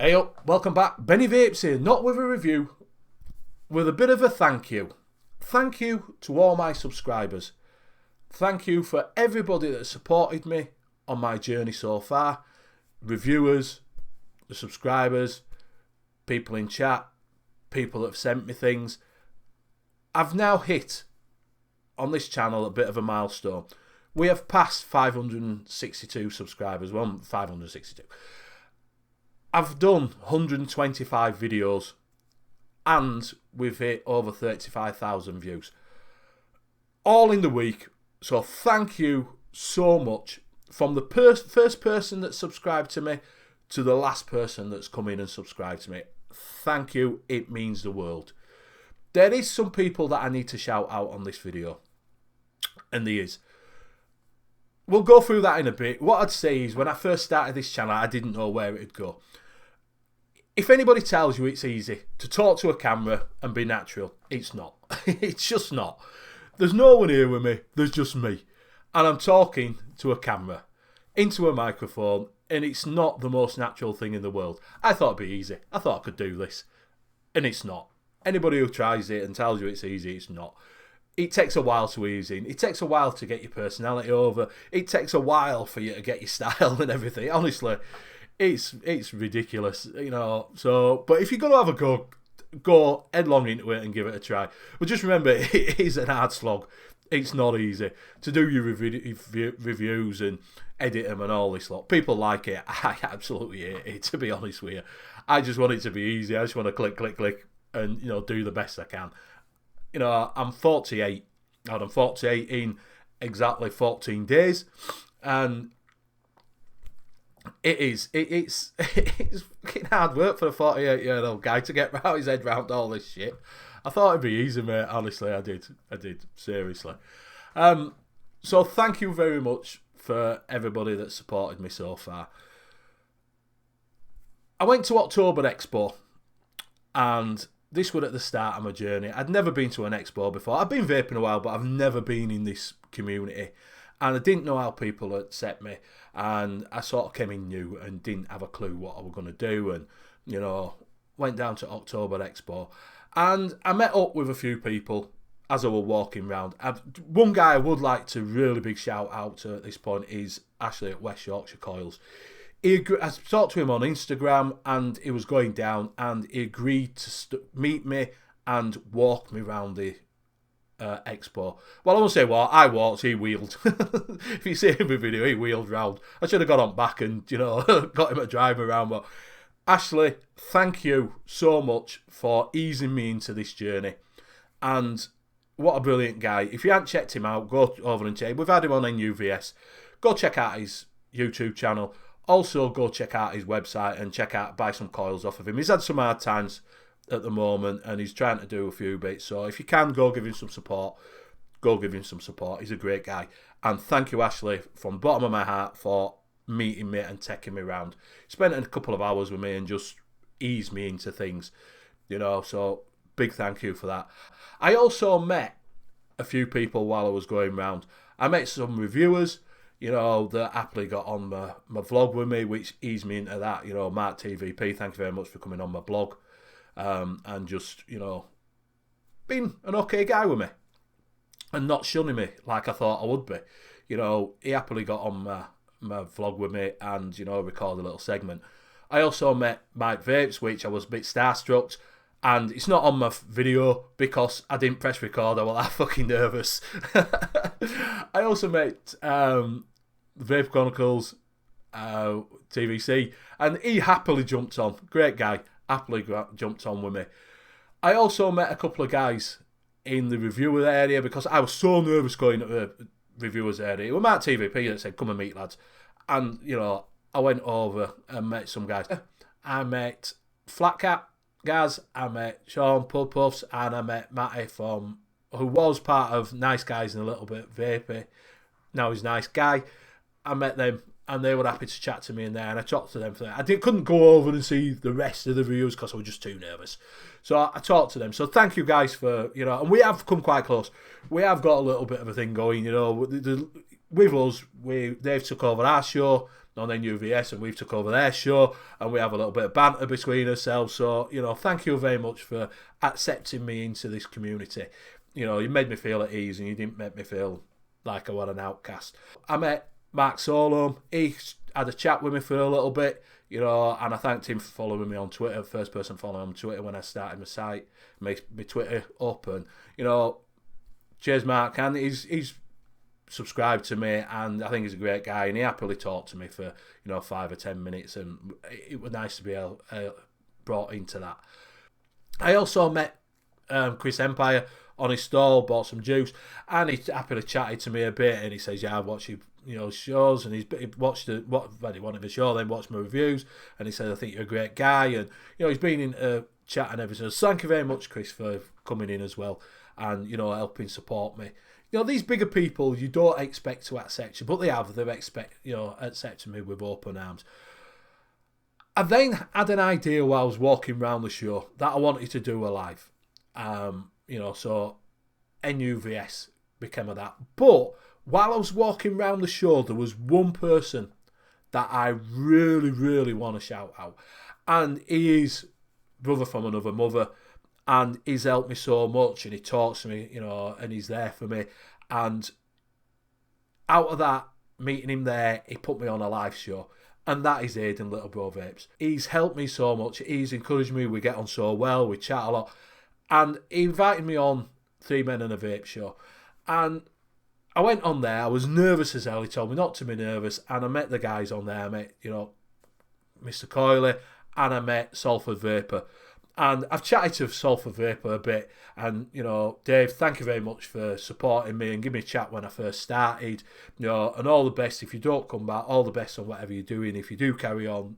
Hey up, welcome back. Benny Vapes here, not with a review, with a bit of a thank you. Thank you to all my subscribers. Thank you for everybody that supported me on my journey so far. Reviewers, the subscribers, people in chat, people that have sent me things. I've now hit, on this channel, a bit of a milestone. We have passed 562 subscribers, well, 562. I've done 125 videos and we've hit over 35,000 views. All in the week. So thank you so much. From the first person that subscribed to me to the last person that's come in and subscribed to me. Thank you. It means the world. There is some people that I need to shout out on this video. And there is. We'll go through that in a bit. What I'd say is when I first started this channel, I didn't know where it'd go. If anybody tells you it's easy to talk to a camera and be natural, it's not. It's just not. There's no one here with me. There's just me. And I'm talking to a camera, into a microphone, and it's not the most natural thing in the world. I thought it'd be easy. I thought I could do this. And it's not. Anybody who tries it and tells you it's easy, it's not. It takes a while to ease in. It takes a while to get your personality over. It takes a while for you to get your style and everything. Honestly, it's ridiculous, you know. So, but if you're going to have a go headlong into it and give it a try. But just remember, it is an hard slog. It's not easy to do your reviews and edit them and all this lot. People like it. I absolutely hate it, to be honest with you. I just want it to be easy. I just want to click, click, click and, you know, do the best I can. You know, I'm 48. I'm 48 in exactly 14 days. And it's fucking hard work for a 48-year-old guy to get his head round all this shit. I thought it'd be easy, mate. Honestly, I did. Seriously. So thank you very much for everybody that supported me so far. I went to October Expo, and this was at the start of my journey. I'd never been to an expo before. I've been vaping a while, but I've never been in this community. And I didn't know how people would accept me. And I sort of came in new and didn't have a clue what I was going to do. And, you know, went down to October Expo. And I met up with a few people as I was walking around. One guy I would like to really big shout out to at this point is Ashley at West Yorkshire Coils. I talked to him on Instagram and he was going down and he agreed to meet me and walk me around the expo. Well, I won't say what, I walked, he wheeled. If you see every video, he wheeled round. I should have got on back and, you know, got him a drive around. But Ashley, thank you so much for easing me into this journey. And what a brilliant guy. If you haven't checked him out, go over and check him. We've had him on NUVS. Go check out his YouTube channel. Also, go check out his website and buy some coils off of him. He's had some hard times at the moment and he's trying to do a few bits. So if you can, go give him some support. Go give him some support. He's a great guy. And thank you, Ashley, from the bottom of my heart for meeting me and taking me around. Spent a couple of hours with me and just eased me into things, you know. So big thank you for that. I also met a few people while I was going around. I met some reviewers, you know, that happily got on my vlog with me, which eased me into that. You know, Mark TVP, thank you very much for coming on my blog. And just, you know, being an okay guy with me. And not shunning me like I thought I would be. You know, he happily got on my vlog with me and, you know, recorded a little segment. I also met Mike Vapes, which I was a bit starstruck. And it's not on my video because I didn't press record. I was that fucking nervous. I also met Vape Chronicles TVC, and he happily jumped on. Great guy, happily jumped on with me. I also met a couple of guys in the reviewer area because I was so nervous going to the reviewers area. It was Mark TVP that said, "Come and meet lads," and you know I went over and met some guys. I met Flat Cat guys, I met Sean Puffs, and I met Matty who was part of Nice Guys and a little bit vapey. Now he's Nice Guy. I met them and they were happy to chat to me in there, and I talked to them for that. I couldn't go over and see the rest of the reviews because I was just too nervous. So I talked to them. So thank you guys for, you know, and we have come quite close. We have got a little bit of a thing going, you know. with us, they've took over our show on NUVS, and we've took over their show, and we have a little bit of banter between ourselves. So, thank you very much for accepting me into this community. You made me feel at ease, and you didn't make me feel like I was an outcast. I met Mark Solom. He had a chat with me for a little bit, and I thanked him for following me on Twitter. First person following on Twitter when I started my site, my Twitter up, and cheers, Mark. And he's subscribed to me, and I think he's a great guy, and he happily talked to me for 5 or 10 minutes, and it was nice to be brought into that. I also met Chris Empire on his stall, bought some juice, and he happily chatted to me a bit, and he says, yeah, I've watched you shows, and he watched he wanted the show, then watched my reviews, and he said, I think you're a great guy, and he's been in a chat and everything. So thank you very much, Chris, for coming in as well, and helping support me. These bigger people you don't expect to accept you, but they have. They've accepted me with open arms. I then had an idea while I was walking around the show that I wanted to do a live. So NUVS became of that. But while I was walking around the show, there was one person that I really, really want to shout out. And he is brother from another mother. And he's helped me so much, and he talks to me, and he's there for me. And out of that, meeting him there, he put me on a live show. And that is Aidan Littlebro Vapes. He's helped me so much. He's encouraged me. We get on so well. We chat a lot. And he invited me on 3 Men and a Vape show. And I went on there. I was nervous as hell. He told me not to be nervous. And I met the guys on there. I met, Mr. Coyley, and I met Salford Vapor. And I've chatted to Salford Vapor a bit, and Dave, thank you very much for supporting me and giving me a chat when I first started, and all the best if you don't come back, all the best on whatever you're doing. If you do carry on,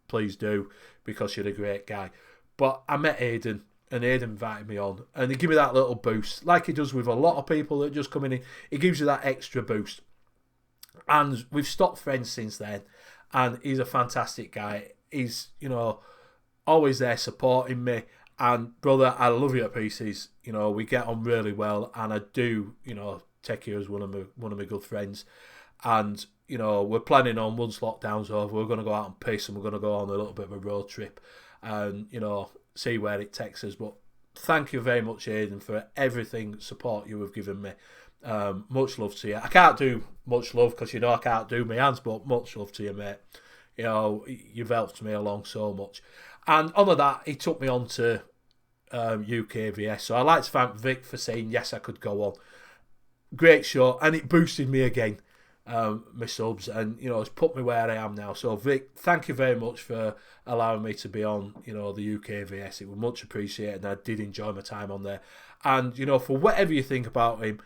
please do, because you're a great guy. But I met Aidan, and Aidan invited me on, and he gave me that little boost, like he does with a lot of people that just come in. He gives you that extra boost, and we've stopped friends since then. And he's a fantastic guy. He's always there supporting me, and brother, I love you to pieces. We get on really well, and I do take you as one of my good friends. And we're planning on, once lockdown's over, we're going to go out and piss, and we're going to go on a little bit of a road trip, and see where it takes us. But thank you very much, Aidan, for everything support you have given me. Much love to you. I can't do much love because I can't do my hands, but much love to you, mate. You've helped me along so much. And on that, he took me on to UKVS. So I'd like to thank Vic for saying yes, I could go on. Great show, and it boosted me again, my subs, and it's put me where I am now. So Vic, thank you very much for allowing me to be on the UKVS. It was much appreciated, and I did enjoy my time on there. And for whatever you think about him,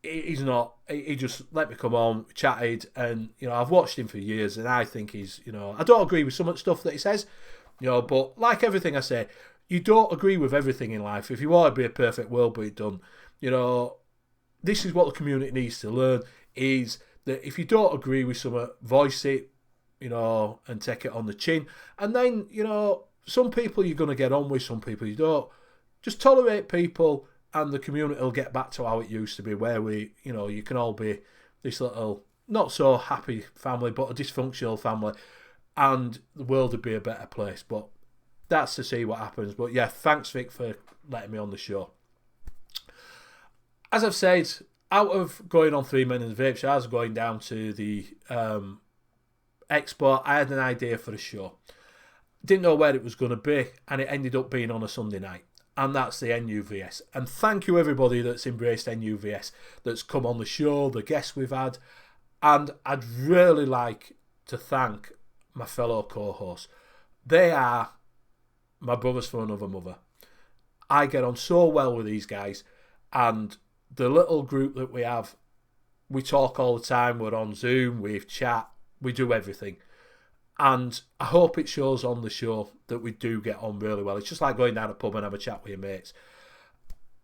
he's not. He just let me come on, chatted, and I've watched him for years, and I think he's I don't agree with some of the stuff that he says. But like everything I say, you don't agree with everything in life. If you want to be a perfect world, be it done. This is what the community needs to learn, is that if you don't agree with something, voice it, and take it on the chin. And then, some people you're going to get on with, some people you don't. Just tolerate people, and the community will get back to how it used to be, where we, you can all be this little, not so happy family, but a dysfunctional family. And the world would be a better place. But that's to see what happens. But yeah, thanks, Vic, for letting me on the show. As I've said, out of going on 3 Men and the Vape show, I was going down to the expo. I had an idea for a show. Didn't know where it was going to be, and it ended up being on a Sunday night. And that's the NUVS. And thank you, everybody that's embraced NUVS, that's come on the show, the guests we've had. And I'd really like to thank my fellow co-hosts. They are my brothers from another mother. I get on so well with these guys, and the little group that we have, we talk all the time. We're on Zoom, we chat, we do everything. And I hope it shows on the show that we do get on really well. It's just like going down a pub and have a chat with your mates.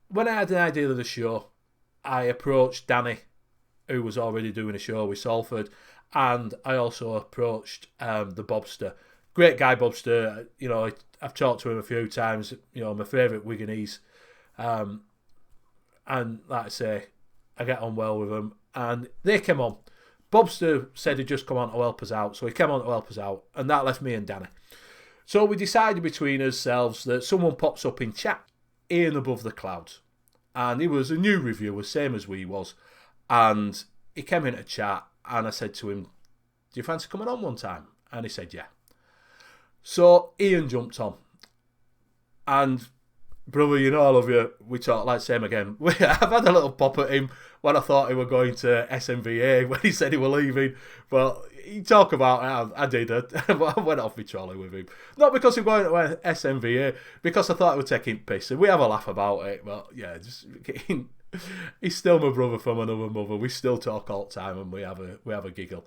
When I had an idea of the show, I approached Danny, who was already doing a show with Salford, and I also approached the Bobster. Great guy, Bobster. I've talked to him a few times. My favourite Wiganese. And like I say, I get on well with him. and they came on. Bobster said he'd just come on to help us out, so he came on to help us out, and that left me and Danny. So we decided between ourselves that someone pops up in chat, Ian above the clouds, and he was a new reviewer, same as we was, and he came in to chat, and I said to him, "Do you fancy coming on one time?" And he said, "Yeah." So Ian jumped on, and brother, you know I love you. We talked like same again. I've had a little pop at him when I thought he were going to SMVA, when he said he were leaving. But he talk about it, I did. I went off my trolley with him. Not because he was going to SMVA, because I thought he was taking piss. And we have a laugh about it. But yeah, he's still my brother from another mother. We still talk all the time, and we have a giggle.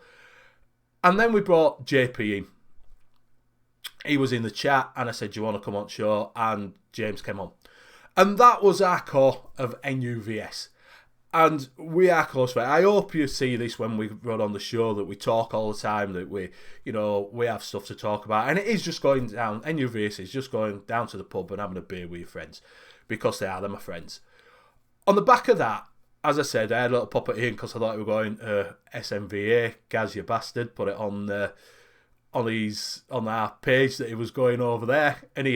And then we brought JP in. He was in the chat, and I said, "Do you want to come on show?" And James came on. And that was our core of NUVS. And we are close friends. I hope you see this when we run on the show, that we talk all the time, that we have stuff to talk about. And it is just going down, NUVS is just going down to the pub and having a beer with your friends, because they're my friends. On the back of that, as I said, I had a little pop at Ian because I thought we were going to SMVA. Gaz, you bastard, put it on our page that he was going over there, and he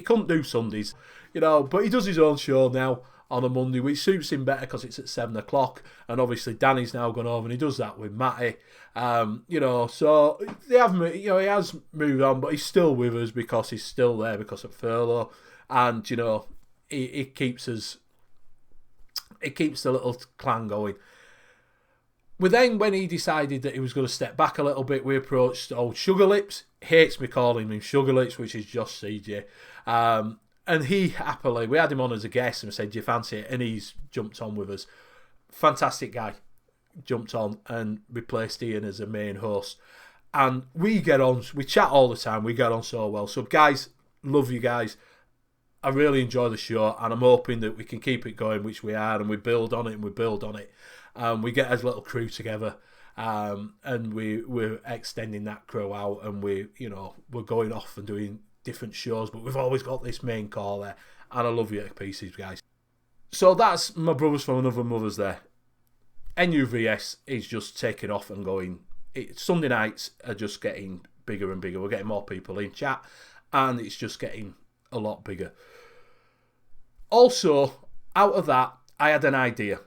couldn't do Sundays, but he does his own show now on a Monday, which suits him better because it's at 7 o'clock, and obviously Danny's now gone over and he does that with Matty, so they have, he has moved on, but he's still with us because he's still there because of furlough, and it keeps the little clan going. But then when he decided that he was going to step back a little bit, we approached old Sugar Lips. Hates me calling him Sugar Lips, which is Josh CJ. And he happily, we had him on as a guest and said, "Do you fancy it?" And he's jumped on with us. Fantastic guy. Jumped on and replaced Ian as a main host. And we get on, we chat all the time. We get on so well. So guys, love you guys. I really enjoy the show, and I'm hoping that we can keep it going, which we are, and we build on it and we build on it. We get a little crew together, and we're extending that crew out, and we're going off and doing different shows, but we've always got this main core there, and I love you to pieces, guys. So that's my brothers from another mother's there. NUVS is just taking off and going. Sunday nights are just getting bigger and bigger. We're getting more people in chat, and it's just getting a lot bigger. Also, out of that, I had an idea.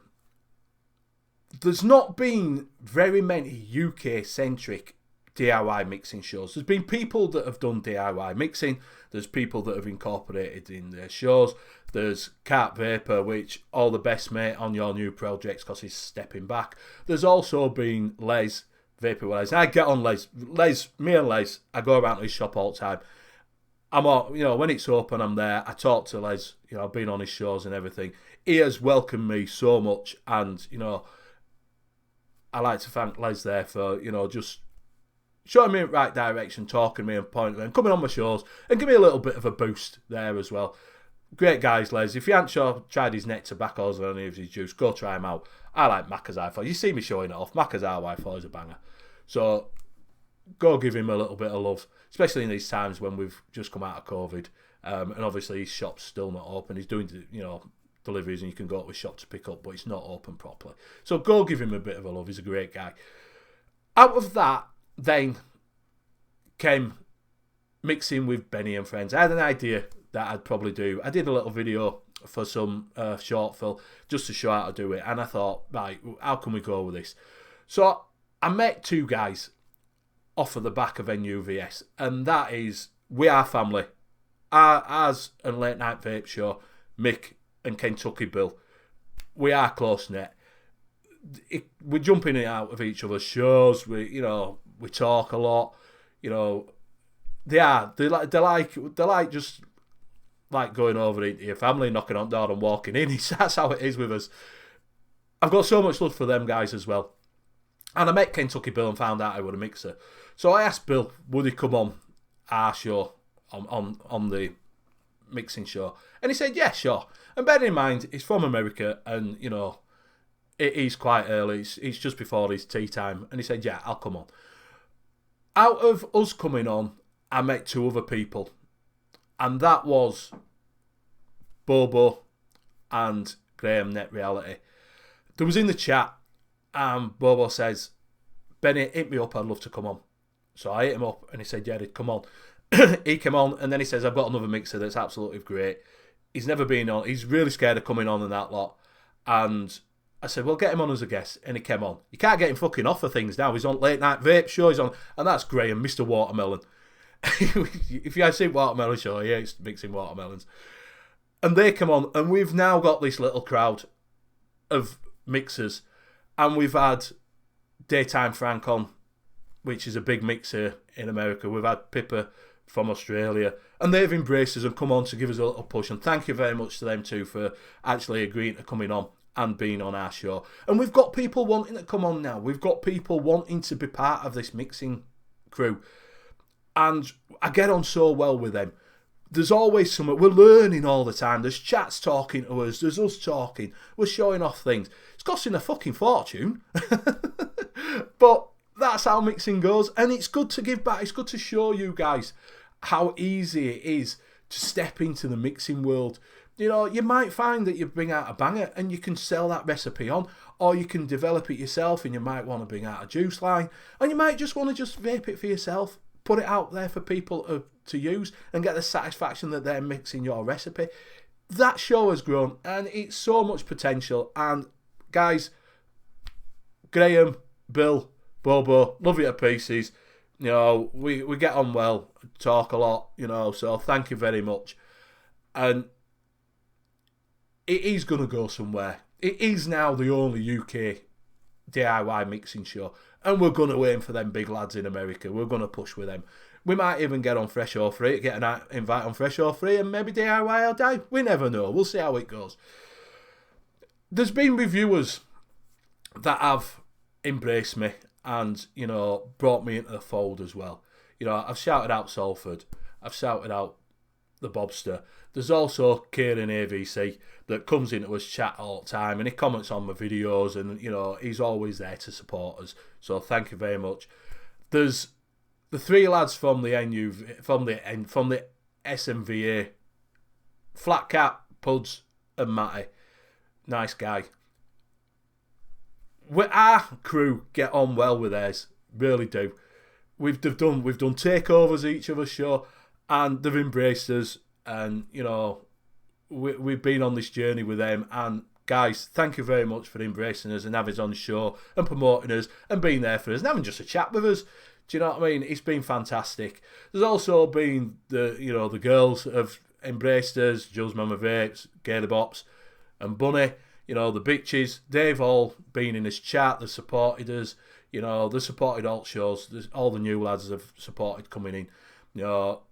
There's not been very many UK-centric DIY mixing shows. There's been people that have done DIY mixing. There's people that have incorporated in their shows. There's Cart Vapor, which all the best, mate, on your new projects because he's stepping back. There's also been Les, Vapor with Les. I get on Les. Me and Les, I go around to his shop all the time. I'm all, when it's open, I'm there. I talk to Les. I've been on his shows and everything. He has welcomed me so much, and I like to thank Les there for just showing me in the right direction, talking to me and pointing me, and coming on my shows and give me a little bit of a boost there as well. Great guys, Les. If you haven't tried his net tobaccos or any of his juice, go try him out. I like Macca's I4. You see me showing it off. Macca's I4 is a banger. So go give him a little bit of love, especially in these times when we've just come out of COVID, and obviously his shop's still not open. He's doing deliveries, and you can go to his shop to pick up, but it's not open properly. So go give him a bit of a love. He's a great guy. Out of that, then came mixing with Benny and friends. I had an idea that I'd probably do. I did a little video for some short film just to show how to do it, and I thought, right, how can we go with this? So I met two guys off of the back of NUVS, and that is We Are Family, ours and Late Night Vape Show, Mick and Kentucky Bill. We are close knit. We're jumping in and out of each other's shows. We talk a lot. They like just like going over into your family, knocking on the door and walking in. That's how it is with us. I've got so much love for them guys as well. And I met Kentucky Bill and found out I was a mixer. So I asked Bill, would he come on our show, on the mixing show? And he said, yeah, sure. And bear in mind, he's from America, and, it is quite early. It's just before his tea time. And he said, yeah, I'll come on. Out of us coming on, I met two other people. And that was Bobo and Graham Net Reality. there was in the chat, Bobo says, Benny, hit me up, I'd love to come on. So I hit him up and he said, yeah, come on. He came on and then he says, I've got another mixer that's absolutely great. He's never been on, he's really scared of coming on and that lot. And I said, well, get him on as a guest. And he came on. You can't get him fucking off of things now. He's on Late Night Vape Show, he's on, and that's Graham, Mr. Watermelon. If you guys seen Watermelon Show, yeah, it's mixing watermelons. And they come on, and we've now got this little crowd of mixers. And we've had Daytime Frank on, which is a big mixer in America. We've had Pippa from Australia, and they've embraced us and come on to give us a little push. And thank you very much to them too for actually agreeing to coming on and being on our show. And we've got people wanting to come on now. We've got people wanting to be part of this mixing crew. And I get on so well with them. There's always something. We're learning all the time. There's chats talking to us. There's us talking. We're showing off things. It's costing a fucking fortune. But that's how mixing goes. And it's good to give back. It's good to show you guys how easy it is to step into the mixing world. You know, you might find that you bring out a banger and you can sell that recipe on, or you can develop it yourself and you might want to bring out a juice line, and you might just want to just vape it for yourself, put it out there for people to use and get the satisfaction that they're mixing your recipe. That show has grown and it's so much potential. And guys, Graham, Bill, Bobo, love you to pieces. You know, we get on well, talk a lot, you know, so thank you very much. And it is going to go somewhere. It is now the only UK DIY mixing show. And we're going to aim for them big lads in America. We're going to push with them. We might even get on Fresh or Free, get an invite on Fresh or Free, and maybe DIY or die. We never know. We'll see how it goes. There's been reviewers that have embraced me and, you know, brought me into the fold as well. You know, I've shouted out Salford. I've shouted out the Bobster. There's also Kieran AVC that comes into us chat all the time and he comments on my videos and, you know, he's always there to support us. So thank you very much. There's the three lads from the from the SMVA, Flat Cat, Puds and Matty. Nice guy. Our crew get on well with theirs, really do. We've done takeovers each other's show, and they've embraced us. And you know, we've been on this journey with them. And guys, thank you very much for embracing us and having us on the show and promoting us and being there for us and having just a chat with us. Do you know what I mean? It's been fantastic. There's also been the girls have embraced us, Jules Mama Vapes, Gaily Bops, and Bunny. You know, the bitches, they've all been in this chat, they've supported us, you know, they've supported all shows, all the new lads have supported coming in. You know,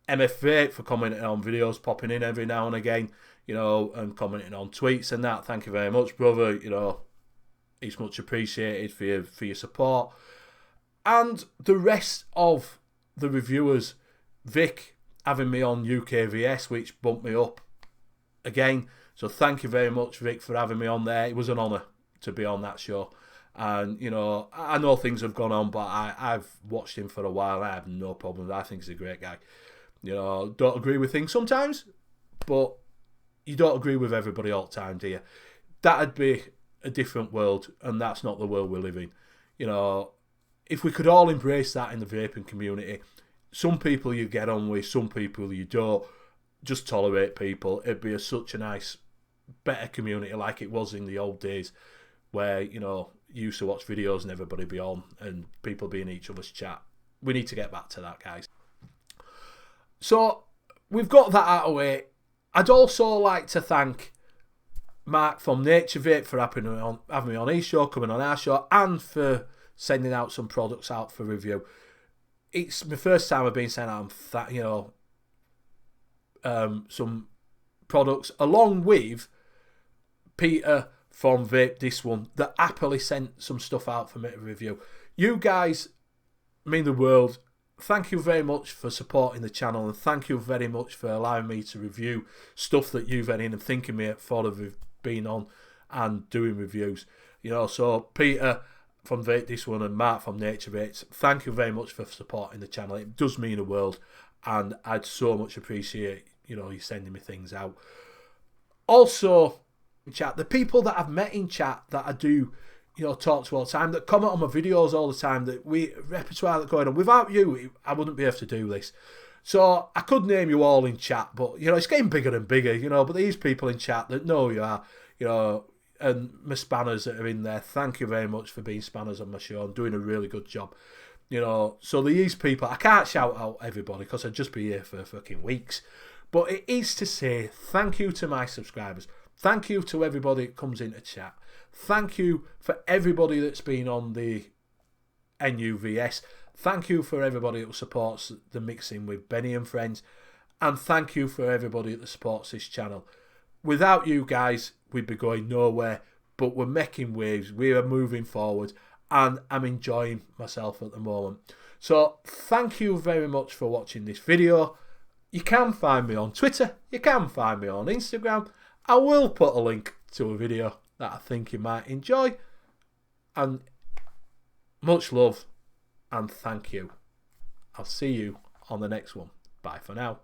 MF Vape for commenting on videos, popping in every now and again, you know, and commenting on tweets and that. Thank you very much, brother. You know, it's much appreciated for your support. And the rest of the reviewers, Vic having me on UKVS, which bumped me up again. So thank you very much, Vic, for having me on there. It was an honour to be on that show. And, you know, I know things have gone on, but I've watched him for a while. I have no problems. I think he's a great guy. You know, don't agree with things sometimes, but you don't agree with everybody all the time, do you? That'd be a different world, and that's not the world we live in. You know, if we could all embrace that in the vaping community, some people you get on with, some people you don't. Just tolerate people. It'd be such a nice, better community like it was in the old days where, you know, you used to watch videos and everybody be on and people be in each other's chat. We need to get back to that, guys. So, we've got that out of the way. I'd also like to thank Mark from Nature Vape for having me on his show, coming on our show, and for sending out some products out for review. It's my first time I've been sent out, some products, along with Peter from Vape This One, that happily sent some stuff out for me to review. You guys mean the world. Thank you very much for supporting the channel, and thank you very much for allowing me to review stuff that you've had in and thinking me for of being on and doing reviews. You know, so Peter from Vape This One and Mark from Nature Vapes, thank you very much for supporting the channel. It does mean the world, and I'd so much appreciate, you know, you sending me things out. Also, chat, the people that I've met in chat that I do, you know, talk to all the time, that comment on my videos all the time, that we repertoire that's going on. Without you, I wouldn't be able to do this. So I could name you all in chat, but, you know, it's getting bigger and bigger, you know. But these people in chat that know you are, you know, and my spanners that are in there, thank you very much for being spanners on my show and doing a really good job. You know, so these people, I can't shout out everybody because I'd just be here for fucking weeks. But it is to say thank you to my subscribers. Thank you to everybody that comes into chat. Thank you for everybody that's been on the NUVS. Thank you for everybody that supports the mixing with Benny and friends. And thank you for everybody that supports this channel. Without you guys, we'd be going nowhere. But we're making waves. We are moving forward. And I'm enjoying myself at the moment. So thank you very much for watching this video. You can find me on Twitter. You can find me on Instagram. I will put a link to a video that I think you might enjoy. And much love and thank you. I'll see you on the next one. Bye for now.